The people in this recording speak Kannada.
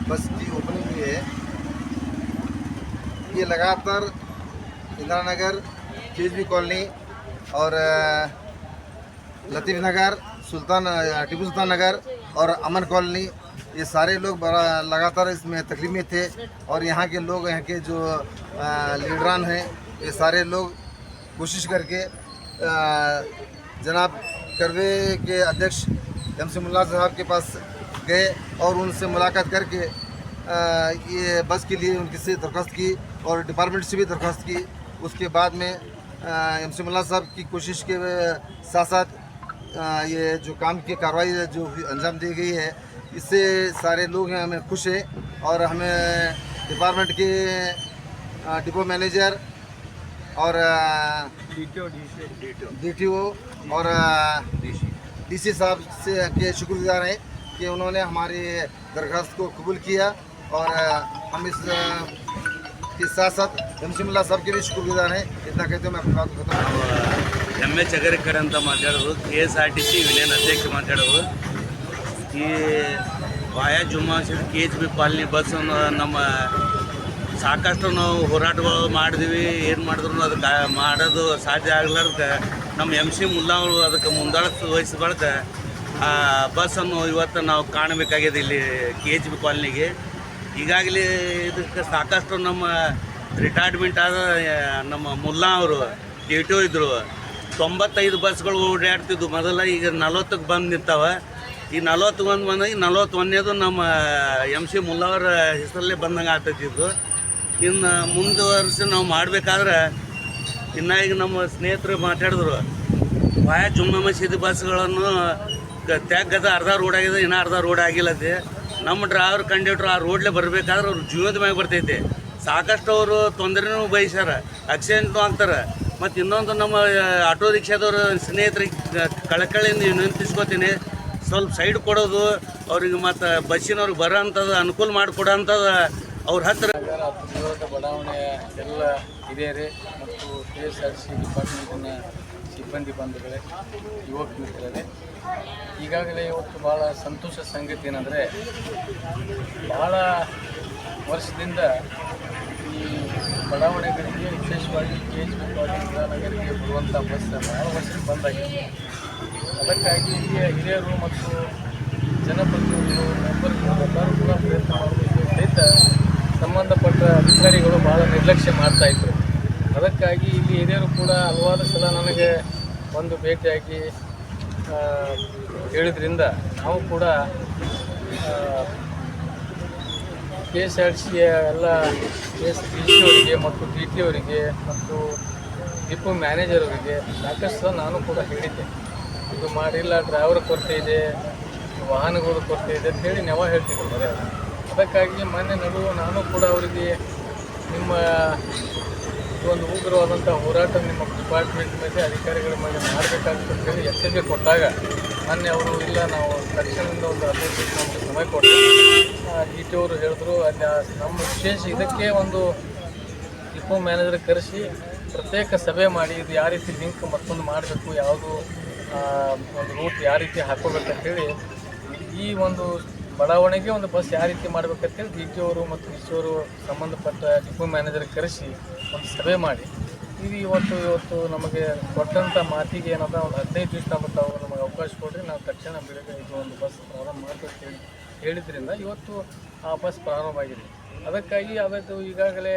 बस की ओपनिंग हुई है। ये लगातार इंदिरा नगर, केजबी कॉलोनी और लतीफ़ नगर, टीपू सुल्तान नगर और अमन कॉलोनी, ये सारे लोग बड़ा लगातार इसमें तकलीफ में थे। और यहाँ के लोग, यहाँ के जो लीडरान हैं, ये सारे लोग कोशिश करके जनाब करवे के अध्यक्ष MC मुल्ला साहब के पास गए और उनसे मुलाकात करके ये बस के लिए उनकी से दरख्वास्त की और डिपार्टमेंट से भी दरख्वास्त की। उसके बाद में MC मुल्ला साहब की कोशिश के साथ साथ ये जो काम की कार्रवाई जो अंजाम दी गई है, इससे सारे लोग हैं हमें खुश हैं। और हमें डिपार्टमेंट के डिपो मैनेजर और DTO और DC साहब से के शुक्रगुजार हैं कि उन्होंने हमारी दरख्वास्त को कबूल किया। और हम इस के साथ साथ MC मुल्ला साहब के भी शुक्रगुजार हैं। इतना कहते हुए मैं अपनी बात को खत्म करूँगा। MS ಚಗರಿಕರ್ ಅಂತ ಮಾತಾಡೋದು, KSRTC ವಿಲಿಯನ್ ಅಧ್ಯಕ್ಷ ಮಾತಾಡೋದು. ಈ ವಾಯಾ ಜುಮ್ಮಾ KHB ಕಾಲನಿ ಬಸ್ಸನ್ನು ನಮ್ಮ ಸಾಕಷ್ಟು ನಾವು ಹೋರಾಟಗಳು ಮಾಡಿದ್ವಿ. ಏನು ಮಾಡಿದ್ರು ಅದಕ್ಕೆ ಮಾಡೋದು ಸಾಧ್ಯ ಆಗ್ಲಾರ್ದ ನಮ್ಮ MC ಮುಲ್ಲಾ ಅವರು ಅದಕ್ಕೆ ಮುಂದಾಳತ್ವ ವಹಿಸಬಾರ್ದು ಆ ಬಸ್ಸನ್ನು ಇವತ್ತು ನಾವು ಕಾಣಬೇಕಾಗಿದೆ ಇಲ್ಲಿ KHB ಕಾಲನಿಗೆ. ಈಗಾಗಲೇ ಇದಕ್ಕೆ ಸಾಕಷ್ಟು ನಮ್ಮ ರಿಟೈರ್ಮೆಂಟ್ ಆದ ನಮ್ಮ ಮುಲ್ಲಾ ಅವರು DTO ಇದ್ದರು. 95 ಬಸ್ಗಳು ಓಡಾಡ್ತಿದ್ವು ಮೊದಲ, ಈಗ 40ಕ್ಕೆ ಬಂದು ನಿಂತಾವೆ. ಈ 41 ಬಂದಾಗ 41ನೇದು ನಮ್ಮ MC ಮುಲ್ಲಾ ಅವರ ಹೆಸರಲ್ಲೇ ಬಂದಂಗೆ ಆಗ್ತೈತಿದ್ದು. ಇನ್ನು ಮುಂದುವರಿಸಿ ನಾವು ಮಾಡಬೇಕಾದ್ರೆ ಇನ್ನು ಈಗ ನಮ್ಮ ಸ್ನೇಹಿತರು ಮಾತಾಡಿದ್ರು, ವಾಯಾ ಜುಮ್ಮಾ ಮಸೀದಿ ಬಸ್ಗಳನ್ನು ತ್ಯಾಗದ ಅರ್ಧ ರೋಡ್ ಆಗಿದೆ, ಇನ್ನೂ ಅರ್ಧ ರೋಡ್ ಆಗಿಲ್ಲದೆ. ನಮ್ಮ ಡ್ರೈವರ್ ಕಂಡಕ್ಟ್ರು ಆ ರೋಡ್ಲೇ ಬರಬೇಕಾದ್ರೆ ಅವ್ರ ಜೀವನದ ಮ್ಯಾಗೆ ಬರ್ತೈತೆ. ಸಾಕಷ್ಟು ಅವರು ತೊಂದರೆನೂ ಬಯಸ್ಯಾರ, ಆಕ್ಸಿಡೆಂಟ್ನೂ ಆಗ್ತಾರೆ. ಮತ್ತು ಇನ್ನೊಂದು ನಮ್ಮ ಆಟೋ ರಿಕ್ಷಾದವ್ರ ಸ್ನೇಹಿತರಿಗೆ ಕಳಕಳಿಯಿಂದ ವಿನಂತಿಸ್ಕೋತೀನಿ, ಸ್ವಲ್ಪ ಸೈಡ್ ಕೊಡೋದು ಅವ್ರಿಗೆ, ಮತ್ತು ಬಸ್ಸಿನವ್ರಿಗೆ ಬರೋ ಅಂಥದ್ದು ಅನುಕೂಲ ಮಾಡಿಕೊಡೋ ಅಂಥದ್ದು ಅವ್ರ ಹತ್ತಿರ. ಬಡಾವಣೆಯ ಎಲ್ಲ ಹಿರಿಯರೇ ಮತ್ತು KSRTC ಡಿಪಾರ್ಟ್ಮೆಂಟಿನ ಸಿಬ್ಬಂದಿ ಬಂಧುಗಳೇ, ಯುವಕ ಮಿತ್ರರೇ, ಈಗಾಗಲೇ ಇವತ್ತು ಭಾಳ ಸಂತೋಷ ಸಂಗತಿ ಏನಂದರೆ, ಭಾಳ ವರ್ಷದಿಂದ ಈ ಬಡಾವಣೆಗಳಿಗೆ ವಿಶೇಷವಾಗಿ KHB ಕಾಲನಿ ಇಂದಿರಾನಗರಿಗೆ ಬರುವಂಥ ಬಸ್ ಭಾಳ ವರ್ಷಕ್ಕೆ ಬಂದಾಗಿದೆ. ಅದಕ್ಕಾಗಿ ಇಲ್ಲಿಯ ಹಿರಿಯರು ಮತ್ತು ಜನಪ್ರತಿನಿಧಿಗಳು, ಮೆಂಬರ್ಗಳು ಎಲ್ಲರೂ ಕೂಡ ಪ್ರಯತ್ನ ಮಾಡಬೇಕು. ಸಹಿತ ಸಂಬಂಧಪಟ್ಟ ಅಧಿಕಾರಿಗಳು ಭಾಳ ನಿರ್ಲಕ್ಷ್ಯ ಮಾಡ್ತಾಯಿದ್ರು. ಅದಕ್ಕಾಗಿ ಇಲ್ಲಿ ಹಿರಿಯರು ಕೂಡ ಹಲವಾರು ಸಲ ನನಗೆ ಒಂದು ಭೇಟಿಯಾಗಿ ಹೇಳಿದ್ರಿಂದ ನಾವು ಕೂಡ KSRTCಯ ಎಲ್ಲ DC ಅವರಿಗೆ ಮತ್ತು DT ಅವರಿಗೆ ಮತ್ತು ಡಿಪೋ ಮ್ಯಾನೇಜರ್ ಅವರಿಗೆ ಸಾಕಷ್ಟು ಸಲ ನಾನು ಕೂಡ ಹೇಳಿದ್ದೆ, ಇದು ಮಾಡಿಲ್ಲ, ಡ್ರೈವರ್ ಕೊರತೆ ಇದೆ, ವಾಹನಗಳು ಕೊರತೆ ಇದೆ ಅಂತ ಹೇಳಿ ನಾವು ಹೇಳ್ತಿದ್ದೆ ಬರೀ. ಅದಕ್ಕಾಗಿ ಮೊನ್ನೆ ನಡುವೆ ನಾನು ಕೂಡ ಅವರಿಗೆ ನಿಮ್ಮ ಒಂದು ಉಗ್ರವಾದಂಥ ಹೋರಾಟ ನಿಮ್ಮ ಡಿಪಾರ್ಟ್ಮೆಂಟ್ ಮೇಲೆ, ಅಧಿಕಾರಿಗಳ ಮೇಲೆ ಮಾಡಬೇಕಾಗುತ್ತೆ ಅಂತ ಹೇಳಿ ಎಚ್ಚರಿಕೆ ಕೊಟ್ಟಾಗ ಮೊನ್ನೆ ಅವರು ಇಲ್ಲ, ನಾವು ತಕ್ಷಣದಿಂದ ಒಂದು 15 ದಿನ ಸಮಯ ಕೊಟ್ಟು DT ಅವರು ಹೇಳಿದ್ರು, ಅಲ್ಲಿ ನಮ್ಮ ವಿಶೇಷ ಇದಕ್ಕೆ ಒಂದು ಡಿಪೋ ಮ್ಯಾನೇಜರ್ ಕರೆಸಿ ಪ್ರತ್ಯೇಕ ಸಭೆ ಮಾಡಿ ಇದು ಯಾವ ರೀತಿ ಲಿಂಕ್ ಮತ್ತೊಂದು ಮಾಡಬೇಕು, ಯಾವುದು ಒಂದು ರೂಟ್ ಯಾವ ರೀತಿ ಹಾಕೋಬೇಕಂತೇಳಿ, ಈ ಒಂದು ಬಡಾವಣೆಗೆ ಒಂದು ಬಸ್ ಯಾವ ರೀತಿ ಮಾಡಬೇಕಂತೇಳಿ DT ಅವರು ಮತ್ತು DC ಅವರು ಸಂಬಂಧಪಟ್ಟ ಡಿಪೋ ಮ್ಯಾನೇಜರ್ ಕರೆಸಿ ಒಂದು ಸಭೆ ಮಾಡಿ, ಇದು ಇವತ್ತು ನಮಗೆ ಕೊಟ್ಟಂಥ ಮಾತಿಗೆ ಏನದ ಒಂದು 15 ದಿವಸ ತಾವು ನಮಗೆ ಅವಕಾಶ ಕೊಟ್ಟರೆ ನಾವು ತಕ್ಷಣ ಬೆಳಗ್ಗೆ ಇದು ಒಂದು ಬಸ್ ಪ್ರಾರಂಭ ಮಾಡ್ಬೇಕು ಹೇಳಿದ್ರಿಂದ ಇವತ್ತು ಆ ಬಸ್ ಪ್ರಾರಂಭ ಆಗಿದೆ. ಅದಕ್ಕಾಗಿ ಅದಕ್ಕೆ ಈಗಾಗಲೇ